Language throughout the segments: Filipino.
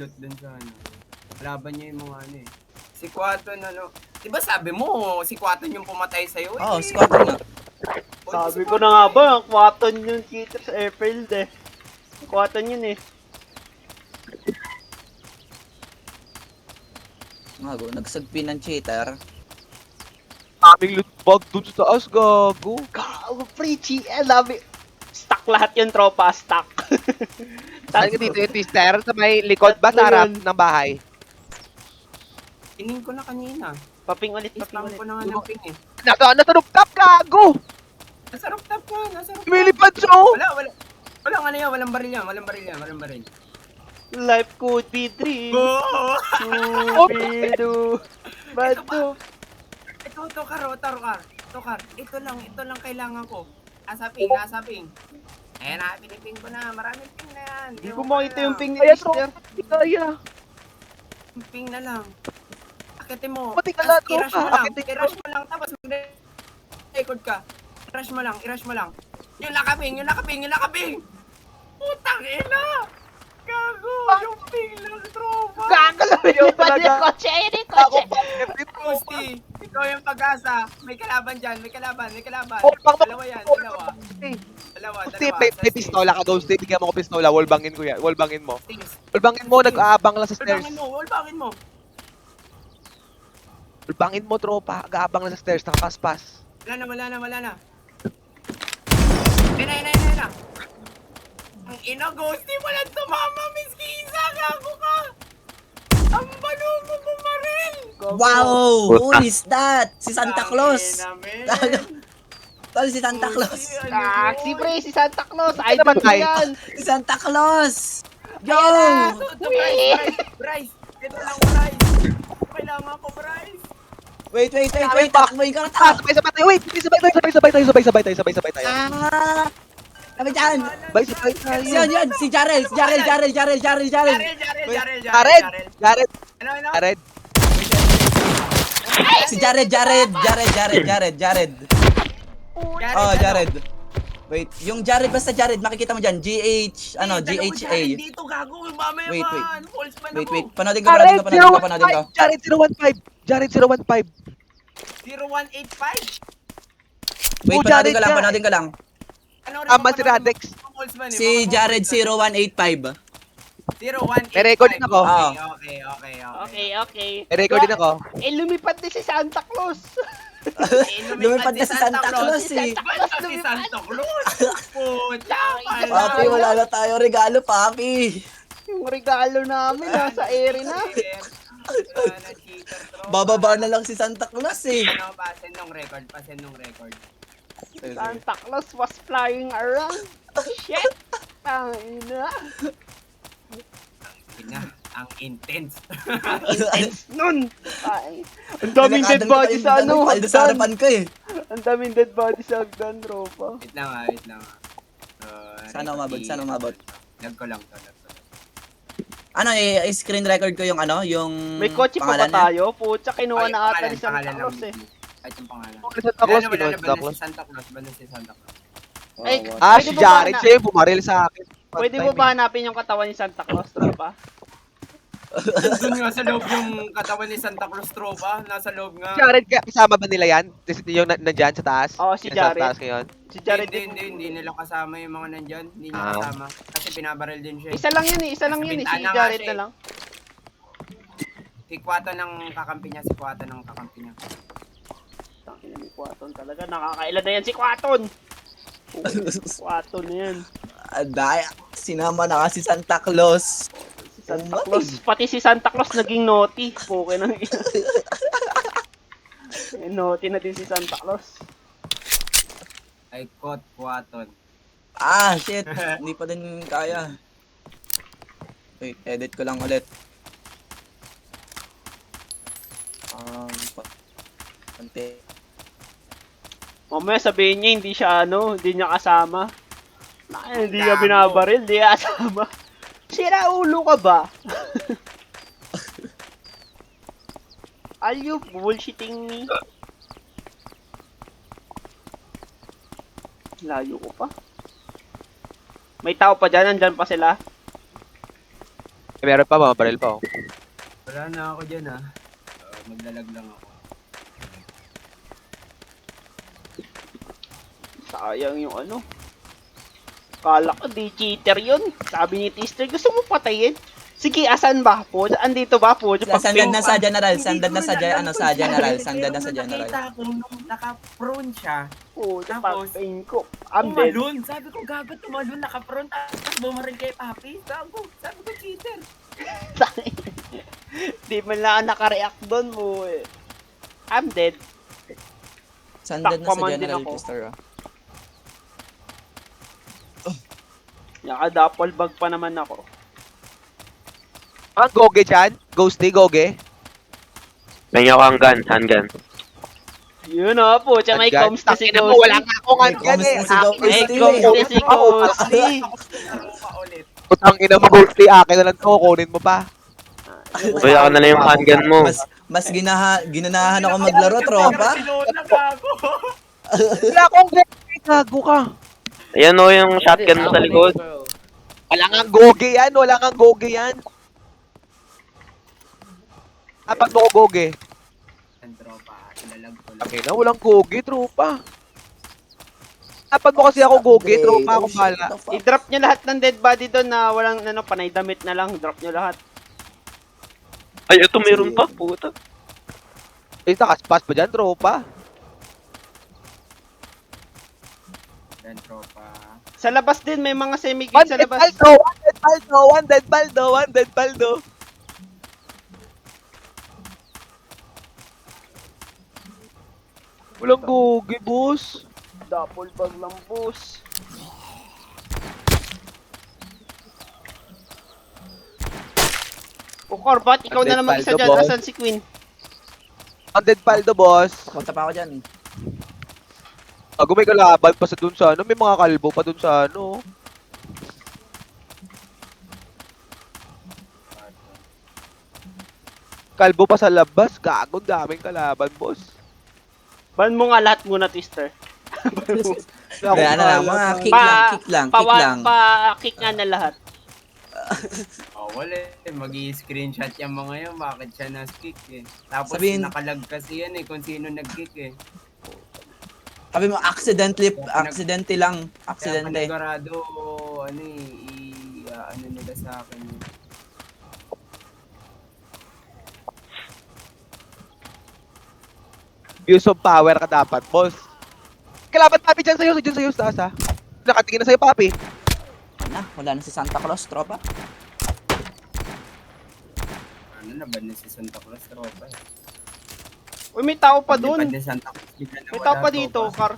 loot dun sa ano. Laban niya yung mga ano eh. Si Quaton ano. Diba sabi mo, si Quaton yung pumatay sa'yo eh. Oo, si Quaton nga. Sabi ko na nga ba, Quaton yung cheater sa airfield eh. Quaton yun eh. Gago, nagsagpin ng cheater. Aming loot bag dun sa taas, gago. Gago, pre, love it. Stuck lahat yung tropa, stuck. Saan ka dito yung twister? Sa may likod ba? Sa harap ng bahay? Tingin ko na kanina. Paping ulit, paping Spam ulit. ko na nga ng ping eh. Nasa rooftop, gago! Nasa rooftop ka, nasa rooftop. Lumilipad siya, oh! Walang ano yan, walang baril yan, walang baril yan, walang baril. Life could be dream. Oh! Cupido. Bado. Ito, Tokar. Ito lang kailangan ko. Nasa ping. Ayan na, piniping ko na. Maraming ping na yan. Hindi ko makita yung ping ni Kaya, Mister. kaya. Ping na lang. Akitin mo. Pati ka na, I-rush mo tropa. lang. Akitin ko. I-rush mo lang. Tapos mag-record ka. I-rush mo lang. Yung nakaping. Putang ina. Gago. Yung ping lang, tropa. Gagalawin yung pa din kotse. Ako pa. Gusti, ikaw yung pag-asa. May kalaban dyan. Oh, Dalawa yan. Dalawa. May pistola ka, Ghosty. Bigyan mo ko pistola. Wallbangin ko yan. Wallbangin mo. Wallbangin mo, nag-aabang lang sa stairs. Wallbangin mo. Wallbangin mo, tropa. Nag-aabang lang sa stairs. Nakapaspas. Wala na. Ayun na. Ang ina, Ghosty, walang tumama, Miss Kisa. Gago ka. Ang balo mo bumaril. Wow! Who is that? Si Santa Claus! Tol, si Santa Claus! Taxi pre, si Santa Claus. Idol ko yan. Si Santa Claus! Yo! Bryce. Ito lang, Bryce. Kailangan ko, Bryce. Wait, takboy ka na ta! Sabay tayo. Wait, sabay tayo. Ah! Kami dyan! Sabay tayo. Yan! Si Jarel! Jarel. Jared. Ano? Si Jared! Oh, Jared. Wait, yung Jared, basta Jared, makikita mo dyan. GHA. Dito, gago. Mamaya Wait. man. False man Wait. ako. Panoodin ko. Jared 015. Jared 015. 0185. Wait, Jared panoodin ko lang. Ano Tama si Radex. Si Jared 0185. 0185. May record din ako. Okay. May record din ako. Eh, lumipad din si Santa Claus. Lumipad na si Santa Claus eh. Basta si Santa Claus. Puta. Papi, wala na tayo regalo, Papi. Yung regalo namin, nasa ere na. Bababa na lang si Santa Claus eh. Ano, pasen nung record. Santa Claus was flying around. Shit! Ina. Ang intense. Intense nun! Ay, ang daming dead body sa ano, Paldo sa hagdan. harapan ko eh. Ang daming dead body sa hagdan, tropa. Wait lang ah. Sana umabot. Lag ko lang to. Ano screen record ko yung yung May kotse pa ba pangalan niya. tayo? Putsa, kinuha na ata ni Santa Claus eh. Kahit yung pangalan. Santa Claus, Wala Santa Claus. si Santa Claus. Ay, Si pwede mo ba Jared na- siya yung bumaril sa akin. Pwede mo ba hanapin yung katawan ni Santa Claus, tropa? Doon nga sa loob yung katawan ni Santa Claus, tropa. Nasa loob nga. Jared, kasama ba nila yan? Yung nandyan sa taas? Oo, si Yung nasa Jared. taas ngayon? Si Jared Hindi nila kasama yung mga nandyan. Hindi niya kasama. Kasi binabaril din siya. Isa lang yun eh, si Bintana nga Jared siya na eh. lang. Si Quaton ng kakampi niya. Tangina ni Quaton talaga, nakakailan na yan si Quaton! Quaton na yan. Aday, sinama na kasi Santa Claus. Si Santa Claus, pati si Santa Claus naging naughty. Puke nang ina. Naughty na din si Santa Claus. I caught Quaton. Ah, shit. Hindi pa din kaya. Wait, edit ko lang ulit. Konti. Mamaya sabihin niya hindi niya kasama. Hindi niya binabaril, hindi niya kasama. Sira ulo ka ba? Are you bullshitting me? Layo ko pa. May tao pa dyan, nandyan pa sila. Meron pa, mga baril pa. Oh. Wala na ako dyan ah. Maglalag lang ako. Sayang yung ano. Kala ko di cheater yun. Sabi ni Twister, gusto mo patayin? Sige, asan ba po? Andito ba po? Sandad na sa general, Hindi sandad ko na sa alam ano kung sa general, cheater. sandad na sa Pero nung general. nakita ko nung naka-prone siya. Po, Tapos, patayin ko. I'm dead. tumalon. Sabi ko, gago tumalon, naka-prone. Tapos bumaril kay Papi. Gago. Sabi ko, cheater. Di man lang nakareact doon mo eh. I'm dead. Sandad na sa Takpaman din general, ako. Twister. Naka-double bag pa naman ako. Ang goge dyan? Ghosty, goge? Nangyay ako handgun. Yun o po, siya may Handgun? comms na si Tangina mo, wala Ghosty. nga akong May handgun comms eh. na si Ghosty. May Ghosty, comms eh. na si Ghosty. Pa ulit. Putang ina mo, Ghosty, akin na lang to, kunin mo pa. Uy, ako na lang yung handgun mo. Mas ginanahan ako maglaro, tropa. Barcelona, gago. Wala akong goge, gago ka. Ayan o yung shotgun mo sa likod. Wala nga goge yan, wala nga goge yan. Apat mo ko goge. Ang tropa, ilalag ko lang. Tangina, walang goge, tropa. Apat mo kasi ako goge, tropa, ako bala. I-drop nyo lahat ng dead body doon na walang ano, panay damit na lang. Drop nyo lahat. Ay, ito meron pa, puta. Eh, nakaspas pa dyan, tropa. Yan, tropa. Sa labas din, may mga One semi-gate sa dead labas. baldo, one dead baldo, one dead baldo, one dead baldo. Walang goge, boss. Double bag lang, boss. O Corbat, ikaw na naman isa Paldo, dyan. boss. Asan si Queen? One dead baldo, boss. Punta pa ako dyan. Bago may kalaban pa sa dun sa ano, may mga kalbo pa dun sa ano. Kalbo pa sa labas, gago, daming kalaban, boss. Ban mo nga lahat muna, Twister. Kaya ano lang, mga kick lang. Pa-kick nga na lahat. Oh, wala eh. Mag-i-screenshot yung mga yun. Bakit siya nas-kick eh. Tapos Sabihin- nakalag kasi yan eh kung sino nag-kick eh. Sabi mo, accidentally lang. Kaya Accidente. panigurado, ano eh, ano nila sa akin eh. Use of power ka dapat, boss. Kalaban papi dyan sa'yo, taas ha. Nakatingin na sa'yo, papi. Wala na si Santa Claus, tropa. Ano na ba na si Santa Claus, tropa eh. Uy, may tao pa Paglipad dun. ni Santa Claus, bigla na May wala, tao pa tropa. dito, Car.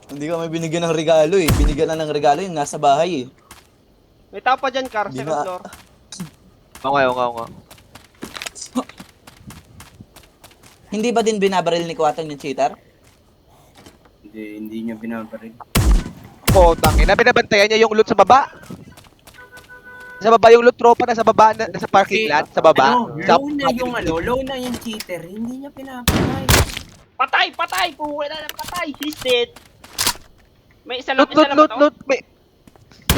Hindi ka may binigyan ng regalo eh. Binigyan na ng regalo yung nasa bahay eh. May tao pa dyan, Car. Di Second ba? floor. Oo nga. Hindi ba din binabaril ni Kuwatan yung cheater? Hindi niya binabaril. Oo, tangina, binabantayan niya yung loot sa baba. Sa baba yung loot, tropa, nasa baba, nasa parking lot, sa baba. Sa Low na yung cheater, hindi niya pinapatay. Patay! Puwi na ng patay! He's dead! May isa lang, Loot.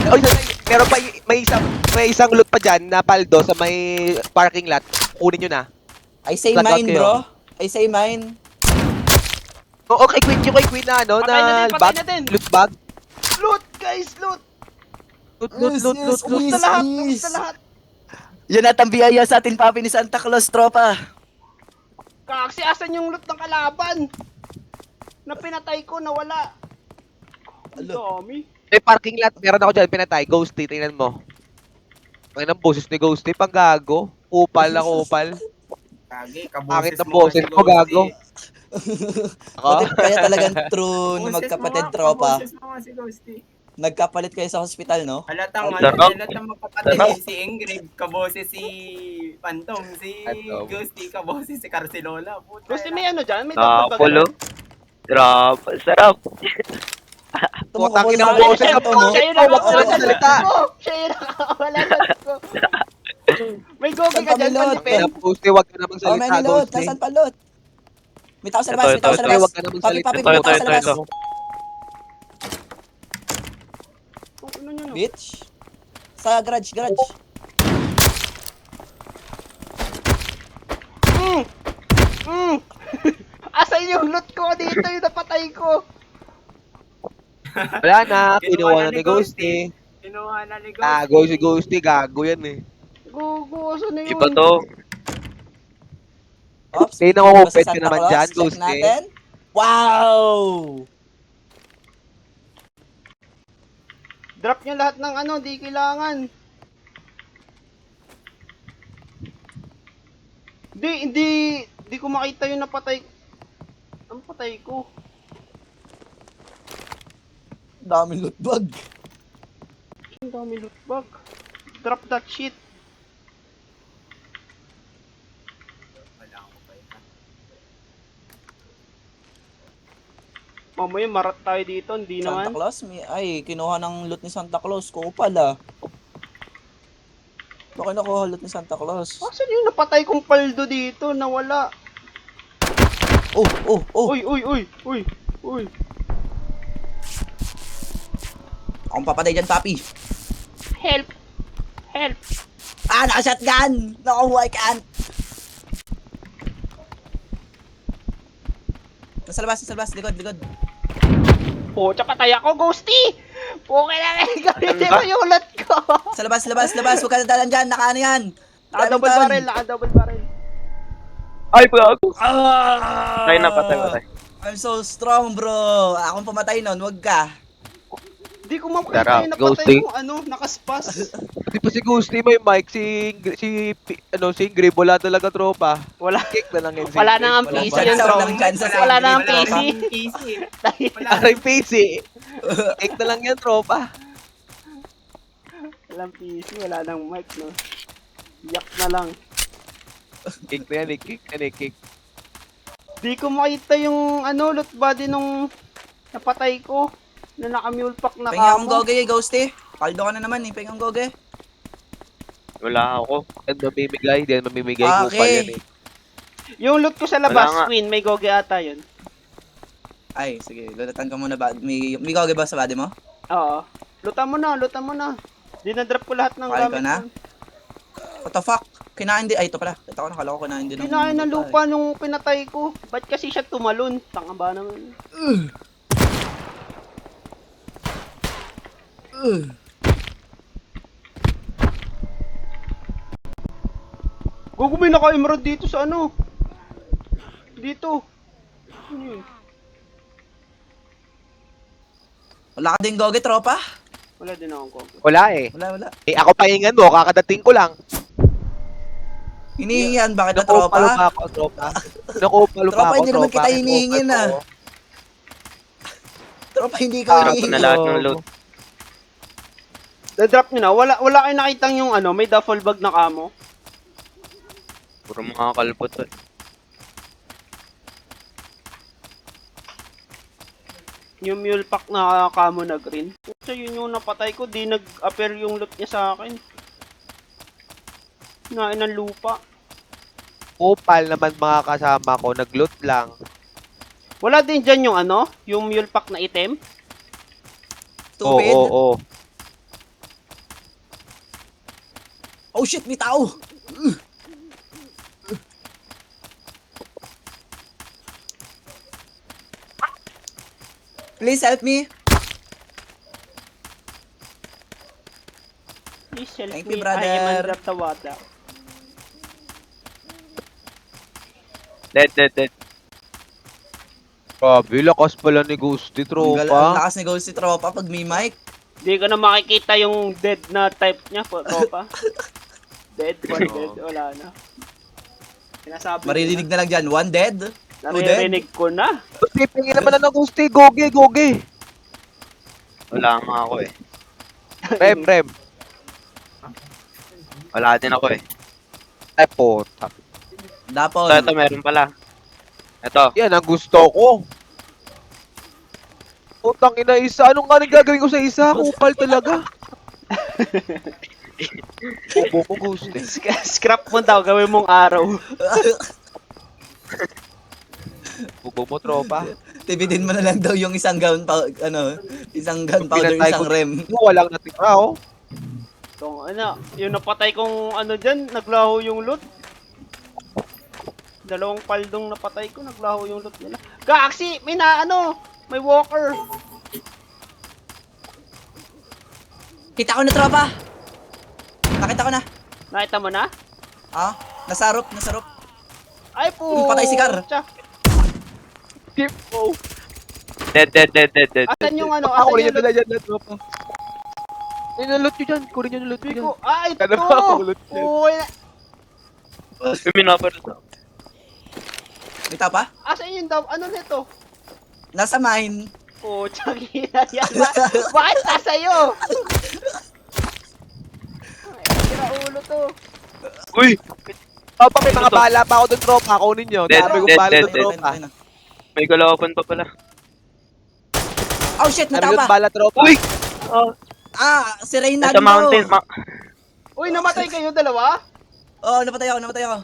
Oh, meron pa, may isang loot pa dyan na paldo sa may parking lot. Kunin nyo na. I say Flat out mine, kayo. bro. I say mine. Oo, kay Queen na, ano, Patay na na din, patay bag, na din. loot bag. Loot, guys! Loot! Yes, Loot yes, na lahat! yes. Loot na lahat! Yan at ang biyaya sa atin, papi ni Santa Claus, tropa. Kaksi, asan yung loot ng kalaban? Na pinatay ko, nawala. Ang dami. May parking lot, meron ako dyan, pinatay. Ghosty, tingnan mo. Ang ng boses ni Ghosty, pang gago. Kupal na kupal. Kagi, Pangit kaboses na mo boses kasi mo, gago. Ghosty. Ako? Buti kaya talagang true na Boses magkapatid, mo nga, tropa. kaboses mo nga si Ghosty. Nagkapalit kayo sa hospital, no? Halatang Sarap. magkapatid eh. Si Ingrid, kaboses si Phantom, si Phantom. Ghosty, kaboses si Carcelola. Puta, Gusto may ano dyan? May double bag. Napulo. Grabe, sarap. Putang ina mo, Tumukol boses na ka ako, po. no? Siya yung Wag ka nakawala lang sa salita. ko! Siya yung nakawala sa ko! May gogi ka dyan, Saan pa palipin! Ghosty, wag ka namang Oh, may salita, nilot. Ghosty. Nasaan pa lot? May tao sa labas, Ito, may tao sa ito, labas. Wag ka namang Papi, salita. papi, Ito, may tao sa ito, labas. ito. Ano nyo, no? Bitch. Sa garage. Asan yung loot ko? Dito yung napatay ko. Wala na, kinuha na ni Ghosty. Kinuha na ni Gago si Ghosty, gago yan eh. Gugu, asan na yun? Iba to. Ops. Hindi, nakukupit Basta ka Santa naman Claus, dyan, check Ghosty. natin. Wow! Drop nyo lahat ng ano, di kailangan. Hindi ko makita yung napatay. Ang patay ko. Daming loot bag. Ang dami loot bag. Drop that shit. Wala ako pa ito. Mamaya marat tayo dito, hindi Santa naman. Claus? Ay, kinuha ng loot ni Santa Claus. Kupal ah. Bakit nakuha loot ni Santa Claus? Asan yung napatay kong paldo dito? Nawala. Oh. Uy. Akong papatay dyan, papi. Help. Ah, naka-shotgun! No, I can't! Nasa labas, likod. Po, patay ako, Ghosty! Puke na kayo, gamitin mo yung loot ko! Sa labas, huwag ka nadalan dyan, naka ano yan. Naka-double Remington. barrel. Ay, gago. Ah! Patay na, patay. I'm so strong, bro. Akong pumatay nun, wag ka. Di ko makita Tara, yung Ghosty. napatay kong ano, nakaspas. Di pa si Ghosty may mic, si Ingrid, wala talaga tropa. Wala. Kick na lang yan si Wala Ingrid. na ang Walang PC chance, yun, bro. walang chance sa Wala na ang Ingrid, PC. PC. Wala Aray PC. Kick na lang yan, tropa. Walang PC, wala nang mic, no? Yak na lang. Kick na yan, kick. Di ko makita yung ano, loot body nung napatay ko. Na naka-mule pack na Pahinga akong kamo. goge, Ghosty. Paldo ka na naman eh, pahinga akong goge. Wala ako. Yan mamimigay, Okay. kupal yan eh. Yung loot ko sa labas, Wala nga. Queen, may goge ata yun. Ay, sige, lulatan ko muna ba? May goge ba sa body mo? Oo. Lutan mo na. Dinadrop ko lahat ng Kaya ko gamit na? ko. What the fuck? Kinain din, ay ito pala. Ito ko nakala ko kinain din ng Kinain ng lupa eh. nung pinatay ko. Ba't kasi siya tumalon? Tanga ba naman? Gugu, may naka-emerald dito sa ano? Dito. Ano yun? Wala ka din goge, tropa? Wala din akong gogo. Wala eh. Wala. Eh, ako pahingan mo, kakadating ko lang. Hinihingihan bakit na Nakupalo tropa? pa ako, tropa. Nakupalo pa Tropa, ako, hindi naman tropa. kita hinihingin, Nakupal ah. pa ako. Tropa, hindi ka Drop ko hinihingi. na lahat ng loot. Na-drop nyo na. Wala kayo nakitang yung ano, may duffel bag na kamo. Puro mga kalpot to. Yung mule pack na kamo na green. So yun yung napatay ko, di nag-appear yung loot niya sa akin. Hinain ng lupa. Kupal naman mga kasama ko, nag-loot lang. Wala din dyan yung ano, yung mule pack na item. Stupid. Oo. Oh shit, may tao! Please help me. Please help Thank me, you, brother. I am under the water. Dead. Grabe, lakas pala ni Ghosty, Ang tropa. lakas ni Ghosty tropa pag may mic. Di ko na makikita yung dead na type niya, tropa. Dead, one dead, wala na. Sinasabi Maririnig na lang dyan. One dead. na. Naririnig ko na. Pipingin naman na ng Ghosty, goge. Wala nga ako eh. Rem. Wala din ako eh. Ay, puta. Dapon. Ito, meron pala. Ito. Yan ang gusto ko. Putang ina, isa. Anong nga gagawin ko sa isa? Kupal talaga. Bobo ko, Ghosty. Scrap mo daw, gawin mong araw. Bobo mo, tropa. Tibidin mo na lang daw yung isang isang gunpowder, Pinatay isang ko. rem. Walang natira, oh. Tong ano, yung napatay kong ano dyan, naglaho yung loot. Dalawang paldong napatay ko, naglaho yung loot nila. Gaksi! May may walker. Kita ko na, tropa! Nakita ko na. Nakita mo na? Ah, nasa roof. Ay po! Patay si Car. Tip mo. Dead. Asan yung ano? Ako Asan rin yung yung loot? dyan na tropa. Yung loot nyo dyan. Kunin nyo yung loot nyo dyan. Ko? Ah, ito! Ano ba ako loot yan? Uy, May minabar na. Kita pa? asan yung ano nito? Nasa mine. Oh, tsagina yan. Bakit nasa'yo? Ay, sira ulo to. Uy! Tropa, may mga bala pa ako dun tropa. Kunin nyo. Dead, Dami kong dead, bala dead, dun dead. tropa. May kalaban pa pala. Oh shit, Dami natapa! kong bala tropa. Uy! Si Reynaldo! Nasa mountain. Uy, namatay kayo dalawa? Oh, napatay ako.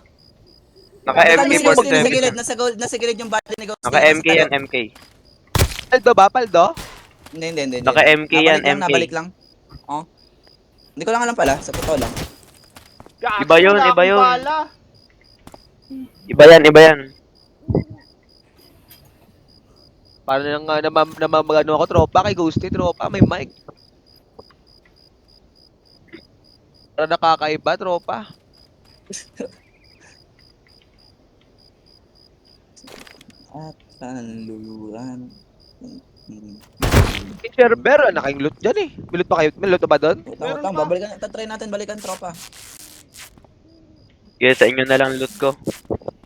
Naka-MK Si Ghost, nasa 47. gilid. Nasa gilid yung body ni Ghost. Naka-MK yan, MK. Paldo ba? Paldo? Hindi. Naka-MK yan, MK. Nabalik lang. Oh. Hindi ko lang alam pala, sa totoo lang. Gaksi, Iba yun, wala iba akong yun. bala. Iba yan. Paano nang namamagano ako tropa kay Ghosty tropa. May mic. Para nakakaiba tropa. At kanluran. Yung server, nakaing loot dyan eh. May loot pa kayo? May loot pa ba doon? Meron pa. Babalikan, tatry natin balikan tropa. Yes, sa inyo na lang loot ko.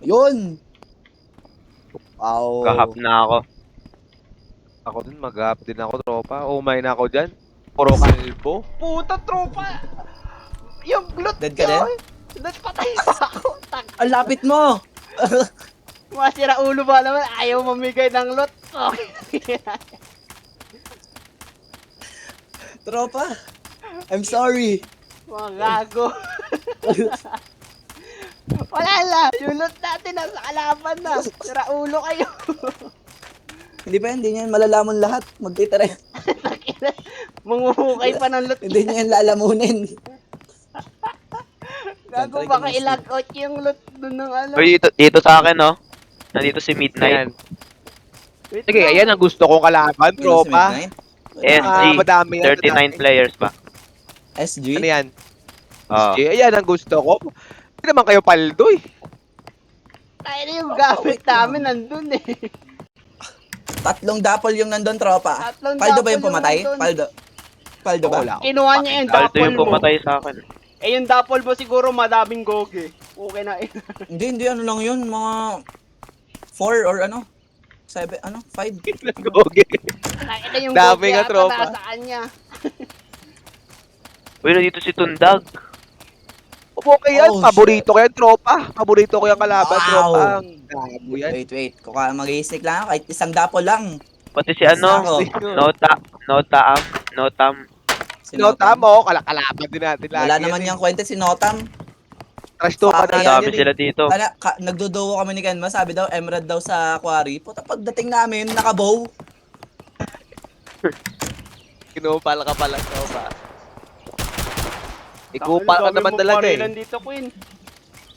Yun! Wow. Kahap na ako. Ako din, mag-up din ako tropa. Umay na ako dyan. Puro kalbo. Puta, tropa. Yung loot Dead ka din? Loot patay pa ako. Ang lapit mo! Masira ulo ba naman? Ayaw mamigay ng loot. Okay. Tropa! I'm sorry! Mga gago. Wala na. Yung loot natin nasa kalaban na. Sira ulo kayo. Hindi niya yan malalaman lahat. Magtitira. Manguhukay pa ng loot. Hindi niya yan lalamunin. Gago, baka ilag out yung loot dun ng ano. Uy, dito sa akin, no? Nandito si Midnight. Ayan. Sige, ayan ang gusto kong kalaban, tropa. SG. Madami yan. 39 players pa. SG? Ano yan? Oo. Sige, ayan ang gusto ko. Hindi naman kayo paldo eh. Tayo na yung gamit namin nandun eh. Tatlong dapol yung nandun, tropa. Tatlong Paldo ba dapol yung pumatay? yung nandun. Paldo ba? Wala. Kinuha niya yung Alto dapol yung mo. pumatay sa akin. Eh yung dapol mo siguro madaming goge. Okay na eh. Hindi, ano lang yun, mga 4 or ano? 7, 5. Goge. Tayo na yung Dami goge nga, ata tropa. nasa kanya. Uy, nandito si Tundag. Okay yan, Oh, paborito ko yan, tropa. Paborito ko yung kalaban, Wow. tropa. Ang gago yan. Wait. Kung mag-i-stick lang ako, kahit isang dapol lang. Pati si ano, Isa Notam. Sinota mo, kalaban din natin lagi. Wala naman yan yung kwenta si Notam. Trash to pa Ang na Dami yan. sila dito. Nagduduo kami ni Kenma, sabi daw emerald daw sa quarry. Puta, pagdating namin, nakabow. Kinupal ka pala, tropa. Ikupal ka naman talaga eh. Dito, Queen.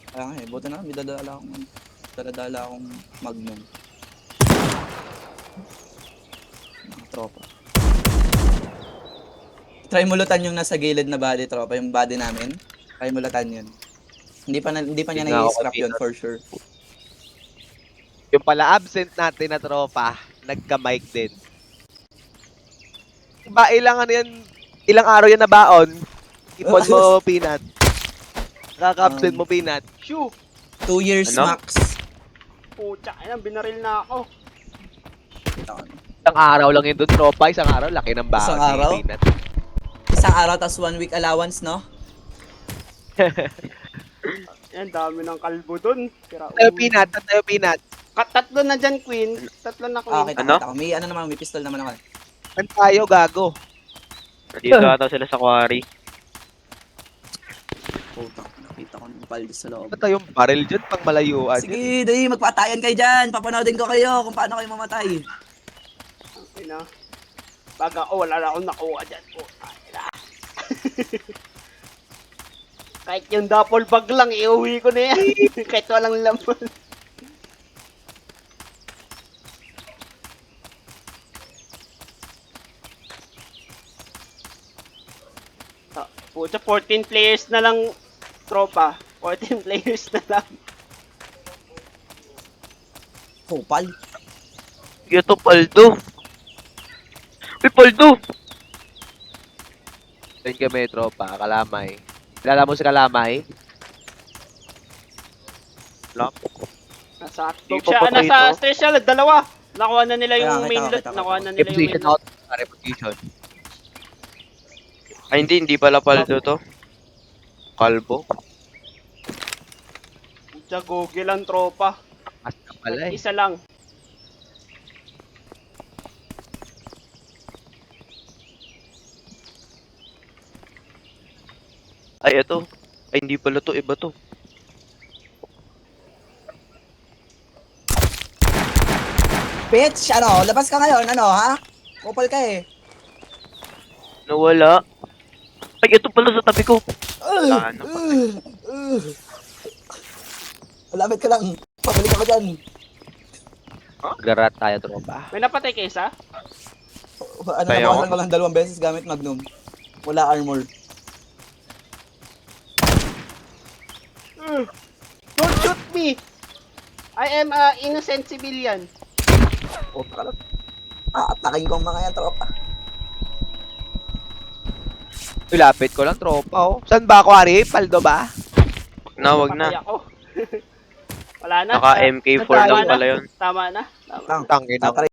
Kaya nga eh, buti na, may daladala akong magnum. Mga tropa. Try mulutan yung nasa gilid na body, tropa, yung body namin. Try mulutan yun. Hindi pa niya Tingnan ako nai-scrap yun dito. for sure. Yung pala absent natin na tropa, nagka-mic din. Ba, ilang araw yan na baon? Ipon mo, Peanut. Kaka-absent mo, Peanut. Shoo! 2 years Ano? max. Pucha, ayun, binaril na ako. Isang araw lang yun doon, tropa. Isang araw, laki ng baon Isang ni araw? Peanut. Isang araw, tas 1 week allowance, no? Yan, dami ng kalbo dun. Sira Tayo, ulo. Peanut. Tayo, Peanut. Tatlo na dyan, Queen. Tatlo na, Ah, Queen. kita, Ano? kita ko. May pistol naman ako. Saan tayo, gago? Nandito ata sila sa quarry. Puta, nakita ko ng paldo sa loob. Ano tayong barrel dyan pang malayuan? Sige, dahil magpatayan kayo dyan. Papanoodin ko kayo kung paano kayo mamatay. Okay na. Baga, wala na akong nakuha dyan. Puta, na. Kahit yung duffel bag lang, iuwi ko na yan. Kahit walang laman. Pucha, 14 players na lang, tropa. 14 players na lang. Kupal. Ito, Paldo. Uy, Paldo! Doon kami, tropa, Kalamay. Kilala mo si Kalamay? Nasa Di siya, pa nasa ito. special, dalawa. Nakuha na nila yung Kaya, main kita ko, loot. kita ko. Nakuha na nila yung main Reposition loot. out. Reposition. Ay, hindi pala Paldo to. Kalbo. Pucha, Google ang tropa. Mas na pala eh. Isa lang. Ay, ito. Ay, hindi pala to. Iba to. Bitch, ano, labas ka ngayon, ano, ha? Kupal ka eh. Nawala. Ay, ito pala sa tabi ko. Wala na. Malapit ka lang. Pabalik ako dyan. Garat tayo, tropa. May napatay ka isa? Ano, Kaya nabawasan ako? ko lang 2 beses gamit Magnum. Wala armor. Don't shoot me! I am a innocent civilian. O, takalot. Atakin ko ang mga yan, tropa. Lapit ko lang, tropa, oh. Saan ba ako, Ari? Paldo ba? Wag Patay na. ako. Wala na. Naka MK4 Tama lang na. pala yun. Tama na. Tama. Lang, Tangin na. tatry